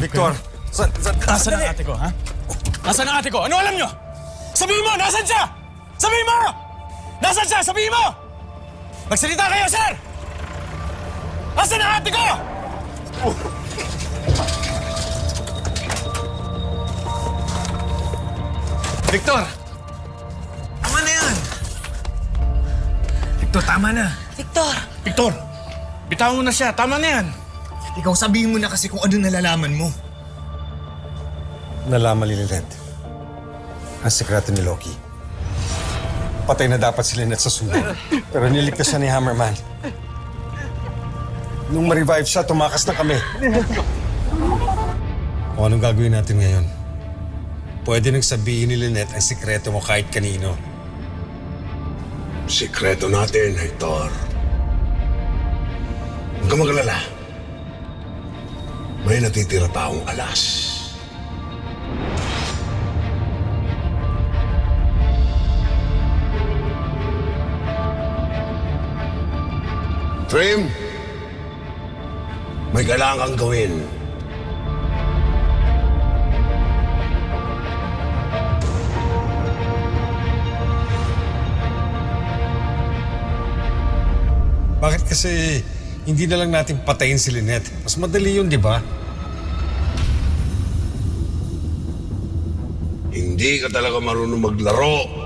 Victor, Nasaan ang ate ko, ha? Nasaan ang ate ko? Ano alam nyo? Sabihin mo, nasaan siya? Sabihin mo! Nasaan siya? Sabihin mo! Magsalita kayo, sir! Nasaan ang ate ko? Victor! Tama na yan! Victor, tama na. Victor! Victor, bitawan mo na siya. Tama na yan. Ikaw sabihin mo na kasi kung ano nalalaman mo. Nalaman ni Lynette ang sekreto ni Loki. Patay na dapat si Lynette sa sunog. Pero niligtas siya ni Hammerman. Nung ma-revive siya, tumakas na kami. Kung anong gagawin natin ngayon? Pwede nang sabihin ni Lynette ang sekreto mo kahit kanino. Sikreto natin, Hector. Huwag ka magalala. May natitira taong alas. Trim, may kailangan kang gawin. Bakit kasi hindi na lang natin patayin si Lynette? Mas madali yun, di ba? Hindi ka talaga marunong maglaro.